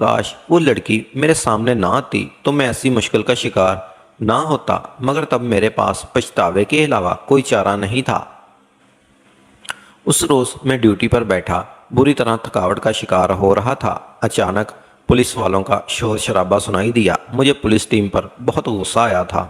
کاش وہ لڑکی میرے سامنے نہ آتی تو میں ایسی مشکل کا شکار نہ ہوتا، مگر تب میرے پاس پچھتاوے کے علاوہ کوئی چارہ نہیں تھا۔ اس روز میں ڈیوٹی پر بیٹھا بری طرح تھکاوٹ کا شکار ہو رہا تھا۔ اچانک پولیس والوں کا شور شرابہ سنائی دیا۔ مجھے پولیس ٹیم پر بہت غصہ آیا تھا۔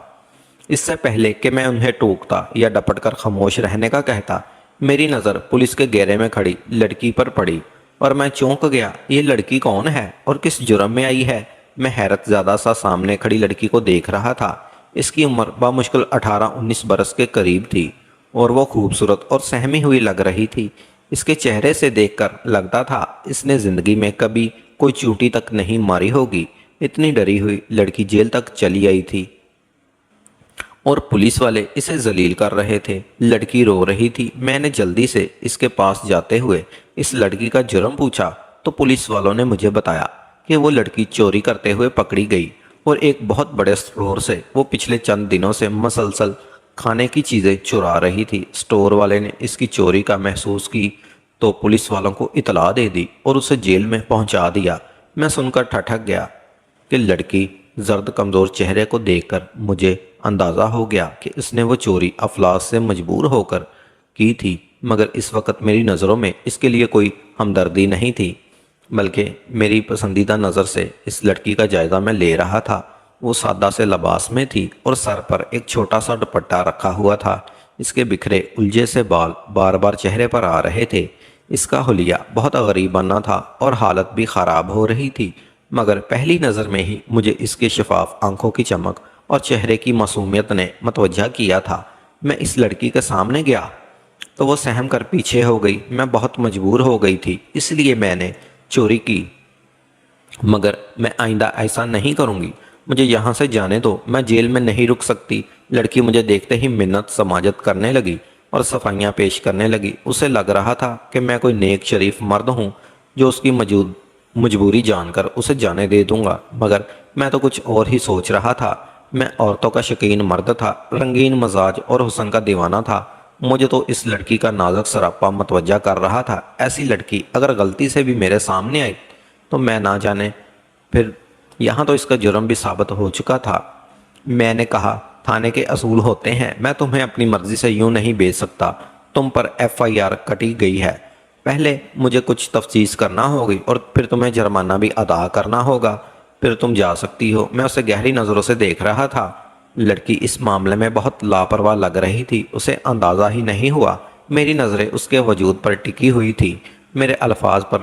اس سے پہلے کہ میں انہیں ٹوکتا یا ڈپٹ کر خاموش رہنے کا کہتا، میری نظر پولیس کے گھیرے میں کھڑی لڑکی پر پڑی اور میں چونک گیا۔ یہ لڑکی کون ہے اور کس جرم میں آئی ہے؟ میں حیرت زدہ سا سامنے کھڑی لڑکی کو دیکھ رہا تھا۔ اس کی عمر بامشکل 18-19 برس کے قریب تھی اور وہ خوبصورت اور سہمی ہوئی لگ رہی تھی۔ اس کے چہرے سے دیکھ کر لگتا تھا اس نے زندگی میں کبھی کوئی چونٹی تک نہیں ماری ہوگی۔ اتنی ڈری ہوئی لڑکی جیل تک چلی آئی تھی اور پولیس والے اسے ذلیل کر رہے تھے۔ لڑکی رو رہی تھی۔ میں نے جلدی سے اس کے پاس جاتے ہوئے اس لڑکی کا جرم پوچھا تو پولیس والوں نے مجھے بتایا کہ وہ لڑکی چوری کرتے ہوئے پکڑی گئی اور ایک بہت بڑے اسٹور سے وہ پچھلے چند دنوں سے مسلسل کھانے کی چیزیں چرا رہی تھی۔ اسٹور والے نے اس کی چوری کا محسوس کی تو پولیس والوں کو اطلاع دے دی اور اسے جیل میں پہنچا دیا۔ میں سن کر ٹھٹک گیا کہ لڑکی زرد کمزور چہرے کو دیکھ کر مجھے اندازہ ہو گیا کہ اس نے وہ چوری افلاس سے مجبور ہو کر کی تھی، مگر اس وقت میری نظروں میں اس کے لیے کوئی ہمدردی نہیں تھی، بلکہ میری پسندیدہ نظر سے اس لڑکی کا جائزہ میں لے رہا تھا۔ وہ سادہ سے لباس میں تھی اور سر پر ایک چھوٹا سا دوپٹہ رکھا ہوا تھا۔ اس کے بکھرے الجھے سے بال بار بار چہرے پر آ رہے تھے۔ اس کا حلیہ بہت غریبانہ تھا اور حالت بھی خراب ہو رہی تھی، مگر پہلی نظر میں ہی مجھے اس کے شفاف آنکھوں کی چمک اور چہرے کی معصومیت نے متوجہ کیا تھا۔ میں اس لڑکی کے سامنے گیا تو وہ سہم کر پیچھے ہو گئی۔ میں بہت مجبور ہو گئی تھی، اس لیے میں نے چوری کی، مگر میں آئندہ ایسا نہیں کروں گی۔ مجھے یہاں سے جانے دو، میں جیل میں نہیں رک سکتی۔ لڑکی مجھے دیکھتے ہی منت سماجت کرنے لگی اور صفائیاں پیش کرنے لگی۔ اسے لگ رہا تھا کہ میں کوئی نیک شریف مرد ہوں جو اس کی مجبوری جان کر اسے جانے دے دوں گا، مگر میں تو کچھ اور ہی سوچ رہا تھا۔ میں عورتوں کا شوقین مرد تھا، رنگین مزاج اور حسن کا دیوانہ تھا۔ مجھے تو اس لڑکی کا نازک سراپا متوجہ کر رہا تھا۔ ایسی لڑکی اگر غلطی سے بھی میرے سامنے آئی تو میں نہ جانے پھر یہاں تو اس کا جرم بھی ثابت ہو چکا تھا۔ میں نے کہا، تھانے کے اصول ہوتے ہیں، میں تمہیں اپنی مرضی سے یوں نہیں بھیج سکتا۔ تم پر FIR کٹی گئی ہے، پہلے مجھے کچھ تفتیش کرنا ہوگی اور پھر تمہیں جرمانہ بھی ادا کرنا ہوگا، پھر تم جا سکتی ہو۔ میں اسے گہری نظروں سے دیکھ رہا تھا۔ لڑکی اس معاملے میں بہت لاپرواہ لگ رہی تھی۔ اسے اندازہ ہی نہیں ہوا میری نظریں اس کے وجود پر ٹکی ہوئی تھی۔ میرے الفاظ پر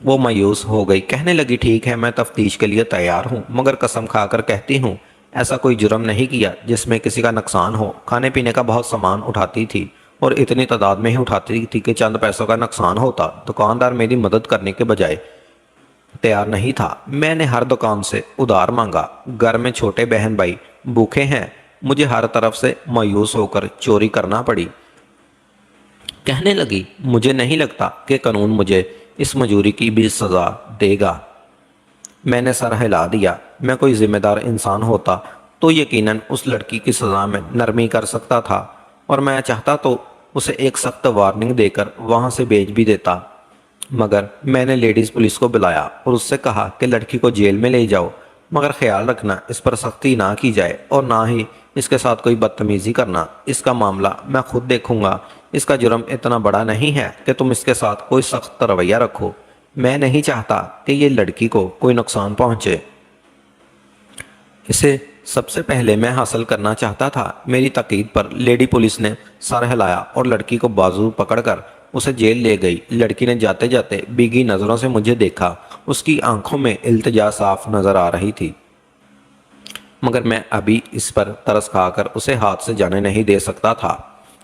وہ مایوس ہو گئی، کہنے لگی، ٹھیک ہے، میں تفتیش کے لیے تیار ہوں، مگر قسم کھا کر کہتی ہوں ایسا کوئی جرم نہیں کیا جس میں کسی کا نقصان ہو۔ کھانے پینے کا بہت سامان اٹھاتی تھی اور اتنی تعداد میں ہی اٹھاتی تھی کہ چند پیسوں کا نقصان ہوتا۔ دکاندار میری مدد کرنے کے بجائے تیار نہیں تھا۔ میں نے ہر دکان سے ادھار مانگا۔ گھر میں چھوٹے بہن بھائی بھوکے ہیں، مجھے ہر طرف سے مایوس ہو کر چوری کرنا پڑی۔ کہنے لگی، مجھے نہیں لگتا کہ قانون مجھے اس مجبوری کی بھی سزا دے گا۔ میں نے سر ہلا دیا۔ میں کوئی ذمہ دار انسان ہوتا تو یقیناً اس لڑکی کی سزا میں نرمی کر سکتا تھا اور میں چاہتا تو اسے ایک سخت وارننگ دے کر وہاں سے بھیج بھی دیتا، مگر میں نے لیڈیز پولیس کو بلایا اور اس سے کہا کہ لڑکی کو جیل میں لے جاؤ، مگر خیال رکھنا اس پر سختی نہ کی جائے اور نہ ہی اس کے ساتھ کوئی بدتمیزی کرنا۔ اس کا معاملہ میں خود دیکھوں گا۔ اس کا جرم اتنا بڑا نہیں ہے کہ تم اس کے ساتھ کوئی سخت رویہ رکھو۔ میں نہیں چاہتا کہ یہ لڑکی کو کوئی نقصان پہنچے۔ اسے سب سے پہلے میں حاصل کرنا چاہتا تھا۔ میری تاکید پر لیڈی پولیس نے سر ہلایا اور لڑکی کو بازو پکڑ کر اسے جیل لے گئی۔ لڑکی نے جاتے جاتے بھیگی نظروں سے مجھے دیکھا۔ اس کی آنکھوں میں التجا صاف نظر آ رہی تھی، مگر میں ابھی اس پر ترس کھا کر اسے ہاتھ سے جانے نہیں دے سکتا تھا۔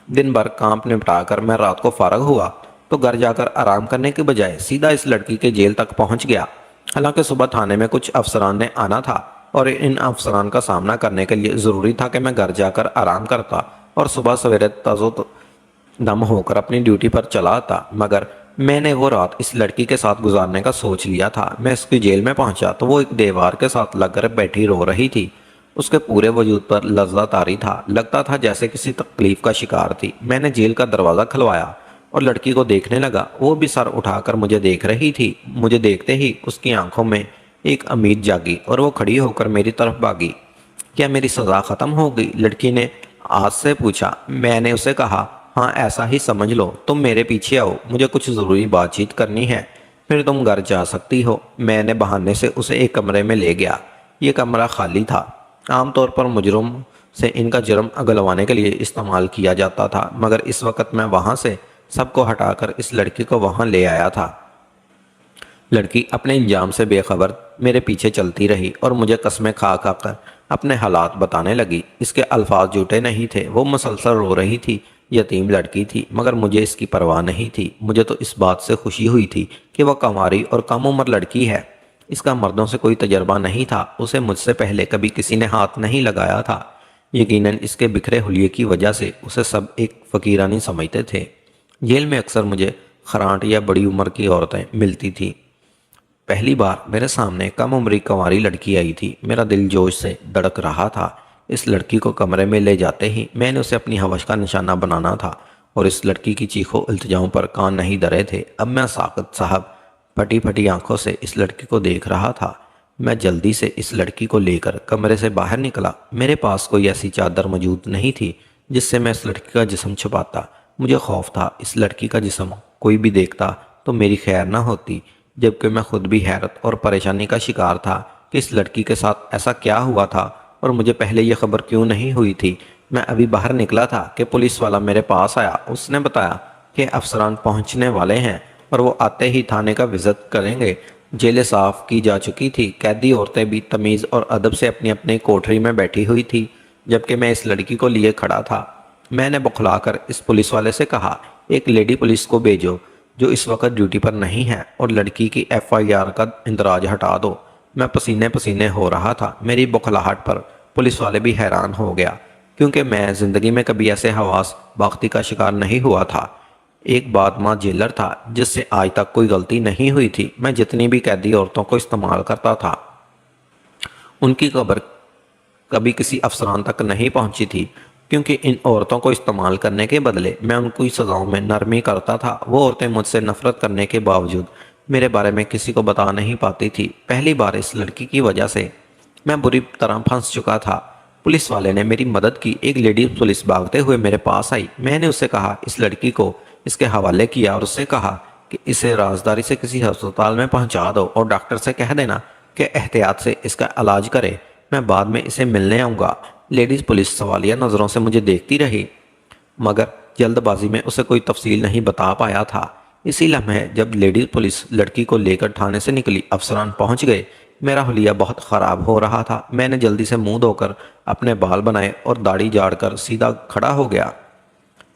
دن بھر کام نپٹا کر میں رات کو فارغ ہوا تو گھر جا کر آرام کرنے کے بجائے سیدھا اس لڑکی کے جیل تک پہنچ گیا۔ حالانکہ صبح تھانے میں کچھ افسران نے آنا تھا اور ان افسران کا سامنا کرنے کے لیے ضروری تھا کہ میں گھر جا کر آرام کرتا اور صبح سویرے تازو دم ہو کر اپنی ڈیوٹی پر چلا آتا، مگر میں نے وہ رات اس لڑکی کے ساتھ گزارنے کا سوچ لیا تھا۔ میں اس کی جیل میں پہنچا تو وہ ایک دیوار کے ساتھ لگ کر بیٹھی رو رہی تھی۔ اس کے پورے وجود پر لرزہ طاری تھا، لگتا تھا جیسے کسی تکلیف کا شکار تھی۔ میں نے جیل کا دروازہ کھلوایا اور لڑکی کو دیکھنے لگا۔ وہ بھی سر اٹھا کر مجھے دیکھ رہی تھی۔ مجھے دیکھتے ہی اس کی آنکھوں میں ایک امید جاگی اور وہ کھڑی ہو کر میری طرف بھاگی۔ کیا میری سزا ختم ہو گئی؟ لڑکی نے آج سے پوچھا۔ میں نے اسے کہا، ہاں ایسا ہی سمجھ لو۔ تم میرے پیچھے آؤ، مجھے کچھ ضروری بات چیت کرنی ہے، پھر تم گھر جا سکتی ہو۔ میں نے بہانے سے اسے ایک کمرے میں لے گیا۔ یہ کمرہ خالی تھا۔ عام طور پر مجرم سے ان کا جرم اگلوانے کے لیے استعمال کیا جاتا تھا، مگر اس وقت میں وہاں سے سب کو ہٹا کر اس لڑکی کو وہاں لے آیا تھا۔ لڑکی اپنے انجام سے بے خبر میرے پیچھے چلتی رہی اور مجھے قسمیں کھا کھا کر اپنے حالات بتانے لگی۔ اس کے الفاظ جھوٹے نہیں تھے، وہ مسلسل رو رہی تھی۔ یتیم لڑکی تھی، مگر مجھے اس کی پرواہ نہیں تھی۔ مجھے تو اس بات سے خوشی ہوئی تھی کہ وہ کنواری اور کم عمر لڑکی ہے۔ اس کا مردوں سے کوئی تجربہ نہیں تھا، اسے مجھ سے پہلے کبھی کسی نے ہاتھ نہیں لگایا تھا۔ یقیناً اس کے بکھرے حلیے کی وجہ سے اسے سب ایک فقیرانی سمجھتے تھے۔ جیل میں اکثر مجھے خرانٹ یا بڑی عمر کی عورتیں ملتی تھیں۔ پہلی بار میرے سامنے کم عمری کنواری لڑکی آئی تھی، میرا دل جوش سے دھڑک رہا تھا۔ اس لڑکی کو کمرے میں لے جاتے ہی میں نے اسے اپنی ہوش کا نشانہ بنانا تھا، اور اس لڑکی کی چیخوں التجاؤں پر کان نہیں دھرے تھے۔ اب میں ساقط صاحب پھٹی پھٹی آنکھوں سے اس لڑکی کو دیکھ رہا تھا۔ میں جلدی سے اس لڑکی کو لے کر کمرے سے باہر نکلا۔ میرے پاس کوئی ایسی چادر موجود نہیں تھی جس سے میں اس لڑکی کا جسم چھپاتا۔ مجھے خوف تھا اس لڑکی کا جسم کوئی بھی دیکھتا تو میری خیر نہ ہوتی، جبکہ میں خود بھی حیرت اور پریشانی کا شکار تھا کہ اس لڑکی کے ساتھ ایسا کیا ہوا تھا اور مجھے پہلے یہ خبر کیوں نہیں ہوئی تھی۔ میں ابھی باہر نکلا تھا کہ پولیس والا میرے پاس آیا۔ اس نے بتایا کہ افسران پہنچنے والے ہیں اور وہ آتے ہی تھانے کا وزٹ کریں گے۔ جیلیں صاف کی جا چکی تھی، قیدی عورتیں بھی تمیز اور ادب سے اپنی اپنی کوٹری میں بیٹھی ہوئی تھی، جبکہ میں اس لڑکی کو لیے کھڑا تھا۔ میں نے بخلا کر اس پولیس والے سے کہا، ایک لیڈی پولیس کو بھیجو جو اس وقت ڈیوٹی پر نہیں ہے، اور لڑکی کی FIR کا اندراج ہٹا دو۔ میں پسینے پسینے ہو رہا تھا۔ میری بخلاہٹ پر پولیس والے بھی حیران ہو گیا، کیونکہ میں زندگی میں کبھی ایسے حواس باختی کا شکار نہیں ہوا تھا۔ ایک بات ماں جیلر تھا جس سے آج تک کوئی غلطی نہیں ہوئی تھی۔ میں جتنی بھی قیدی عورتوں کو استعمال کرتا تھا، ان کی خبر کبھی کسی افسران تک نہیں پہنچی تھی، کیونکہ ان عورتوں کو استعمال کرنے کے بدلے میں ان کی سزاؤں میں نرمی کرتا تھا۔ وہ عورتیں مجھ سے نفرت کرنے کے باوجود میرے بارے میں کسی کو بتا نہیں پاتی تھی۔ پہلی بار اس لڑکی کی وجہ سے میں بری طرح پھنس چکا تھا۔ پولیس والے نے میری مدد کی۔ ایک لیڈی پولیس بھاگتے ہوئے میرے پاس آئی۔ میں نے اسے کہا، اس لڑکی کو اس کے حوالے کیا اور اس سے کہا کہ اسے رازداری سے کسی ہسپتال میں پہنچا دو اور ڈاکٹر سے کہہ دینا کہ احتیاط سے اس کا علاج کرے۔ میں بعد میں اسے ملنے آؤں گا۔ لیڈیز پولیس سوالیہ نظروں سے مجھے دیکھتی رہی، مگر جلد بازی میں اسے کوئی تفصیل نہیں بتا پایا تھا۔ اسی لمحے جب لیڈیز پولیس لڑکی کو لے کر تھانے سے نکلی، افسران پہنچ گئے۔ میرا حلیہ بہت خراب ہو رہا تھا۔ میں نے جلدی سے منہ دھو کر اپنے بال بنائے اور داڑھی جھاڑ کر سیدھا کھڑا ہو گیا۔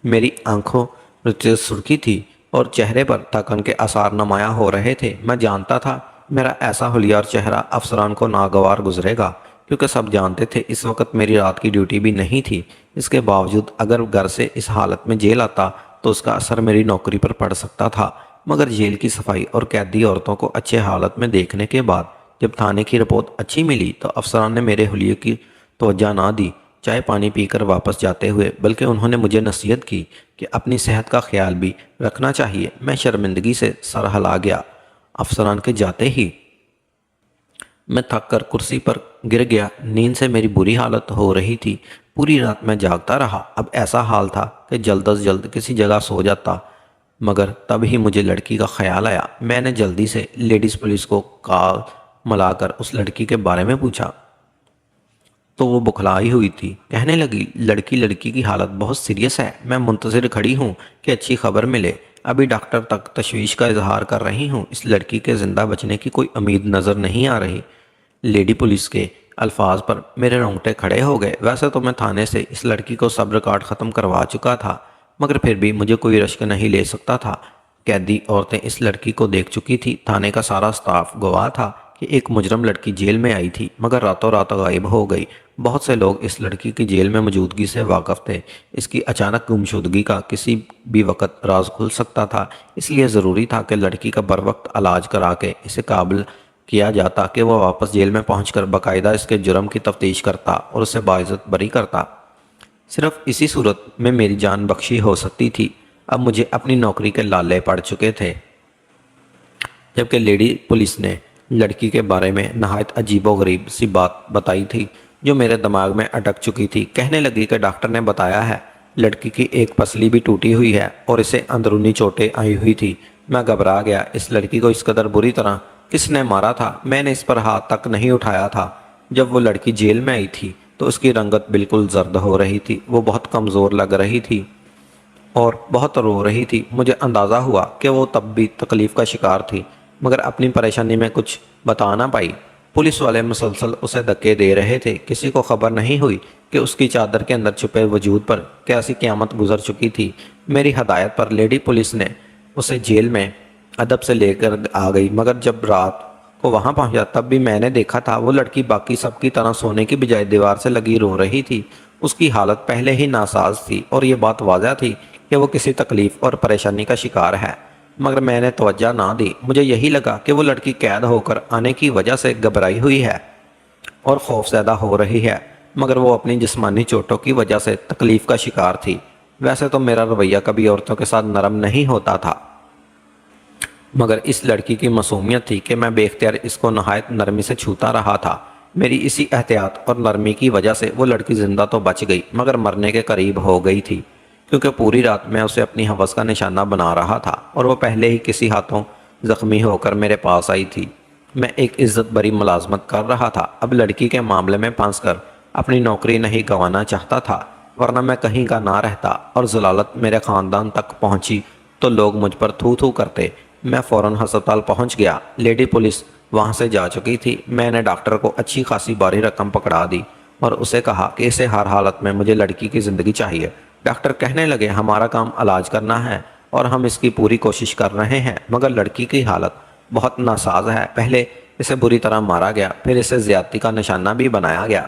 میری آنکھوں میں سرخی تھی اور چہرے پر تھکن کے آثار نمایاں ہو رہے تھے۔ میں جانتا تھا میرا ایسا حلیہ اور چہرہ افسران کو ناگوار گزرے گا، کیونکہ سب جانتے تھے اس وقت میری رات کی ڈیوٹی بھی نہیں تھی۔ اس کے باوجود اگر گھر سے اس حالت میں جیل آتا تو اس کا اثر میری نوکری پر پڑ سکتا تھا، مگر جیل کی صفائی اور قیدی عورتوں کو اچھے حالت میں دیکھنے کے بعد جب تھانے کی رپورٹ اچھی ملی تو افسران نے میرے حلیے کی توجہ نہ دی۔ چائے پانی پی کر واپس جاتے ہوئے بلکہ انہوں نے مجھے نصیحت کی کہ اپنی صحت کا خیال بھی رکھنا چاہیے۔ میں شرمندگی سے سر ہلا گیا۔ افسران کے جاتے ہی میں تھک کر کرسی پر گر گیا۔ نیند سے میری بری حالت ہو رہی تھی۔ پوری رات میں جاگتا رہا۔ اب ایسا حال تھا کہ جلد از جلد کسی جگہ سو جاتا، مگر تب ہی مجھے لڑکی کا خیال آیا۔ میں نے جلدی سے لیڈیز پولیس کو کال ملا کر اس لڑکی کے بارے میں پوچھا تو وہ بکھلائی ہوئی تھی۔ کہنے لگی، لڑکی کی حالت بہت سیریس ہے۔ میں منتظر کھڑی ہوں کہ اچھی خبر ملے۔ ابھی ڈاکٹر تک تشویش کا اظہار کر رہی ہوں۔ اس لڑکی کے زندہ بچنے کی کوئی امید نظر نہیں آ رہی۔ لیڈی پولیس کے الفاظ پر میرے رونگٹے کھڑے ہو گئے۔ ویسے تو میں تھانے سے اس لڑکی کو سب ریکارڈ ختم کروا چکا تھا، مگر پھر بھی مجھے کوئی رشک نہیں لے سکتا تھا۔ قیدی عورتیں اس لڑکی کو دیکھ چکی تھی۔ تھانے کا سارا سٹاف گواہ تھا کہ ایک مجرم لڑکی جیل میں آئی تھی، مگر راتوں رات غائب ہو گئی۔ بہت سے لوگ اس لڑکی کی جیل میں موجودگی سے واقف تھے۔ اس کی اچانک گمشدگی کا کسی بھی وقت راز کھل سکتا تھا، اس لیے ضروری تھا کہ لڑکی کا بروقت علاج کرا کے اسے قابل کیا جاتا کہ وہ واپس جیل میں پہنچ کر باقاعدہ اس کے جرم کی تفتیش کرتا اور اسے باعزت بری کرتا۔ صرف اسی صورت میں میری جان بخشی ہو سکتی تھی۔ اب مجھے اپنی نوکری کے لالے پڑ چکے تھے۔ جبکہ لیڈی پولیس نے لڑکی کے بارے میں نہایت عجیب و غریب سی بات بتائی تھی جو میرے دماغ میں اٹک چکی تھی۔ کہنے لگی کہ ڈاکٹر نے بتایا ہے لڑکی کی ایک پسلی بھی ٹوٹی ہوئی ہے اور اسے اندرونی چوٹیں آئی ہوئی تھی۔ میں گھبرا گیا۔ اس لڑکی کو اس قدر بری طرح کس نے مارا تھا؟ میں نے اس پر ہاتھ تک نہیں اٹھایا تھا۔ جب وہ لڑکی جیل میں آئی تھی تو اس کی رنگت بالکل زرد ہو رہی تھی، وہ بہت کمزور لگ رہی تھی اور بہت رو رہی تھی۔ مجھے اندازہ ہوا کہ وہ تب بھی تکلیف کا شکار تھی، مگر اپنی پریشانی میں کچھ بتا نہ پائی۔ پولیس والے مسلسل اسے دھکے دے رہے تھے۔ کسی کو خبر نہیں ہوئی کہ اس کی چادر کے اندر چھپے وجود پر کیسی قیامت گزر چکی تھی۔ میری ہدایت پر لیڈی پولیس نے اسے جیل میں ادب سے لے کر آ گئی، مگر جب رات کو وہاں پہنچا تب بھی میں نے دیکھا تھا وہ لڑکی باقی سب کی طرح سونے کی بجائے دیوار سے لگی رو رہی تھی۔ اس کی حالت پہلے ہی ناساز تھی اور یہ بات واضح تھی کہ وہ کسی تکلیف اور پریشانی کا شکار ہے، مگر میں نے توجہ نہ دی۔ مجھے یہی لگا کہ وہ لڑکی قید ہو کر آنے کی وجہ سے گھبرائی ہوئی ہے اور خوف زدہ ہو رہی ہے، مگر وہ اپنی جسمانی چوٹوں کی وجہ سے تکلیف کا شکار تھی۔ ویسے تو میرا رویہ کبھی عورتوں کے ساتھ نرم نہیں ہوتا تھا، مگر اس لڑکی کی معصومیت تھی کہ میں بے اختیار اس کو نہایت نرمی سے چھوتا رہا تھا۔ میری اسی احتیاط اور نرمی کی وجہ سے وہ لڑکی زندہ تو بچ گئی، مگر مرنے کے قریب ہو گئی تھی، کیونکہ پوری رات میں اسے اپنی ہوس کا نشانہ بنا رہا تھا اور وہ پہلے ہی کسی ہاتھوں زخمی ہو کر میرے پاس آئی تھی۔ میں ایک عزت بری ملازمت کر رہا تھا، اب لڑکی کے معاملے میں پھنس کر اپنی نوکری نہیں گنوانا چاہتا تھا، ورنہ میں کہیں کا نہ رہتا اور ضلالت میرے خاندان تک پہنچی تو لوگ مجھ پر تھو تھو کرتے۔ میں فوراً ہسپتال پہنچ گیا۔ لیڈی پولیس وہاں سے جا چکی تھی۔ میں نے ڈاکٹر کو اچھی خاصی باری رقم پکڑا دی اور اسے کہا کہ اسے ہر حالت میں مجھے لڑکی کی زندگی چاہیے۔ ڈاکٹر کہنے لگے ہمارا کام علاج کرنا ہے اور ہم اس کی پوری کوشش کر رہے ہیں، مگر لڑکی کی حالت بہت ناساز ہے۔ پہلے اسے بری طرح مارا گیا، پھر اسے زیادتی کا نشانہ بھی بنایا گیا،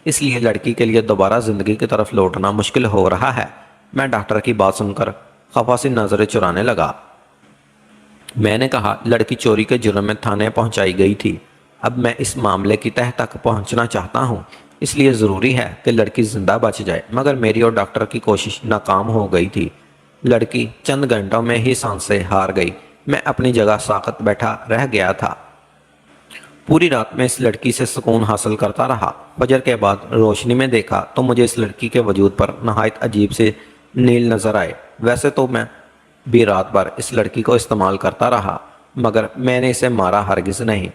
اس لیے لڑکی کے لیے دوبارہ زندگی کی طرف لوٹنا مشکل ہو رہا ہے۔ میں ڈاکٹر کی بات سن کر خفا سی نظریں چرانے لگا۔ میں نے کہا لڑکی چوری کے جرم میں تھانے پہنچائی گئی تھی۔ اب میں اس معاملے کی تہہ تک پہنچنا چاہتا ہوں، اس لیے ضروری ہے کہ لڑکی زندہ بچ جائے، مگر میری اور ڈاکٹر کی کوشش ناکام ہو گئی تھی۔ لڑکی چند گھنٹوں میں ہی سانسیں ہار گئی۔ میں اپنی جگہ ساکت بیٹھا رہ گیا تھا۔ پوری رات میں اس لڑکی سے سکون حاصل کرتا رہا۔ فجر کے بعد روشنی میں دیکھا تو مجھے اس لڑکی کے وجود پر نہایت عجیب سے نیل نظر آئے۔ ویسے تو میں بھی رات بھر اس لڑکی کو استعمال کرتا رہا، مگر میں نے اسے مارا ہرگز نہیں،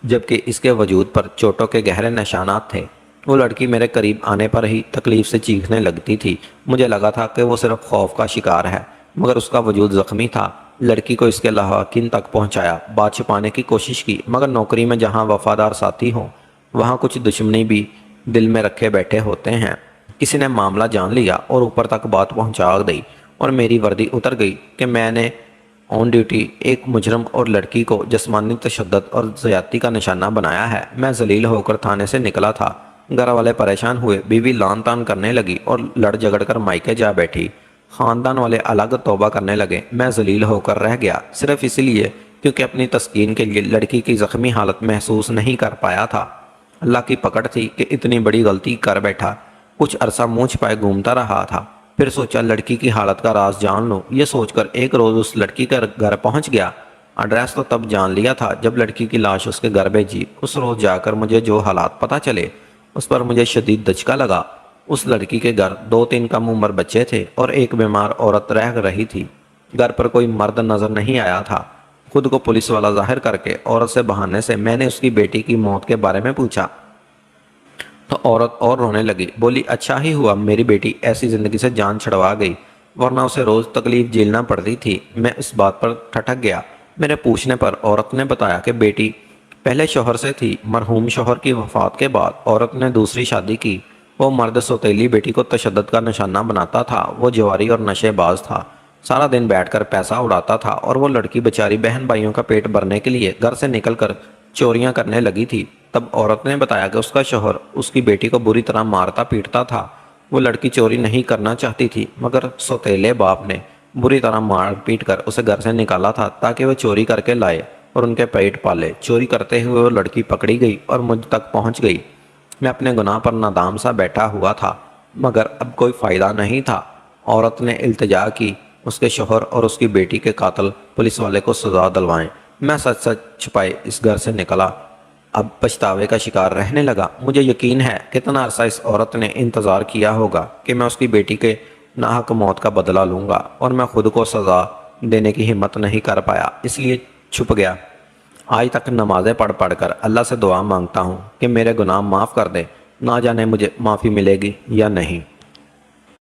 جبکہ اس کے وجود پر چوٹوں کے گہرے نشانات تھے۔ وہ لڑکی میرے قریب آنے پر ہی تکلیف سے چیخنے لگتی تھی۔ مجھے لگا تھا کہ وہ صرف خوف کا شکار ہے، مگر اس کا وجود زخمی تھا۔ لڑکی کو اس کے لواحقین تک پہنچایا، بات چھپانے کی کوشش کی، مگر نوکری میں جہاں وفادار ساتھی ہوں وہاں کچھ دشمنی بھی دل میں رکھے بیٹھے ہوتے ہیں۔ کسی نے معاملہ جان لیا اور اوپر تک بات پہنچا دی اور میری وردی اتر گئی کہ میں نے آن ڈیوٹی ایک مجرم اور لڑکی کو جسمانی تشدد اور زیادتی کا نشانہ بنایا ہے۔ میں ذلیل ہو کر تھانے سے نکلا تھا۔ گھر والے پریشان ہوئے، بیوی لان تان کرنے لگی اور لڑ جھگڑ کر مائکے جا بیٹھی۔ خاندان والے الگ توبہ کرنے لگے۔ میں ذلیل ہو کر رہ گیا، صرف اس لیے کیونکہ اپنی تسکین کے لیے لڑکی کی زخمی حالت محسوس نہیں کر پایا تھا۔ اللہ کی پکڑ تھی کہ اتنی بڑی غلطی کر بیٹھا۔ کچھ عرصہ منہ چھپائے گھومتا رہا تھا، پھر سوچا لڑکی کی حالت کا راز جان لوں۔ یہ سوچ کر ایک روز اس لڑکی کے گھر پہنچ گیا۔ ایڈریس تو تب جان لیا تھا جب لڑکی کی لاش اس کے گھر بھیجی۔ اس روز جا کر مجھے جو حالات پتہ چلے اس پر مجھے شدید دھچکا لگا۔ اس لڑکی کے گھر 2-3 کم عمر بچے تھے اور ایک بیمار عورت رہ رہی تھی۔ گھر پر کوئی مرد نظر نہیں آیا تھا۔ خود کو پولیس والا ظاہر کر کے عورت سے بہانے سے میں نے اس کی بیٹی کی موت کے بارے میں پوچھا تو عورت اور رونے لگی، بولی اچھا ہی ہوا میری بیٹی ایسی زندگی سے جان چھڑوا گئی، ورنہ اسے روز تکلیف جھیلنا پڑتی تھی۔ میں اس بات پر ٹھٹک گیا۔ میرے پوچھنے پر عورت نے بتایا کہ بیٹی پہلے شوہر سے تھی، مرحوم شوہر کی وفات کے بعد عورت نے دوسری شادی کی۔ وہ مرد سوتیلی بیٹی کو تشدد کا نشانہ بناتا تھا۔ وہ جواری اور نشے باز تھا، سارا دن بیٹھ کر پیسہ اڑاتا تھا اور وہ لڑکی بیچاری بہن بھائیوں کا پیٹ بھرنے کے لیے گھر سے نکل کر چوریاں کرنے لگی تھی۔ تب عورت نے بتایا کہ اس کا شوہر اس کی بیٹی کو بری طرح مارتا پیٹتا تھا۔ وہ لڑکی چوری نہیں کرنا چاہتی تھی، مگر سوتیلے باپ نے بری طرح مار پیٹ کر اسے گھر سے نکالا تھا تاکہ وہ چوری کر کے لائے اور ان کے پیٹ پالے۔ چوری کرتے ہوئے وہ لڑکی پکڑی گئی اور مجھ تک پہنچ گئی۔ میں اپنے گناہ پر نادام سا بیٹھا ہوا تھا، مگر اب کوئی فائدہ نہیں تھا۔ عورت نے التجا کی اس کے شوہر اور اس کی بیٹی کے قاتل پولیس والے کو سزا دلوائیں۔ میں سچ سچ چھپائے اس گھر سے نکلا، اب پچھتاوے کا شکار رہنے لگا۔ مجھے یقین ہے کتنا عرصہ اس عورت نے انتظار کیا ہوگا کہ میں اس کی بیٹی کے ناحق موت کا بدلہ لوں گا، اور میں خود کو سزا دینے کی ہمت نہیں کر پایا، اس لیے چھپ گیا۔ آج تک نمازیں پڑھ پڑھ کر اللہ سے دعا مانگتا ہوں کہ میرے گناہ معاف کر دے، نہ جانے مجھے معافی ملے گی یا نہیں۔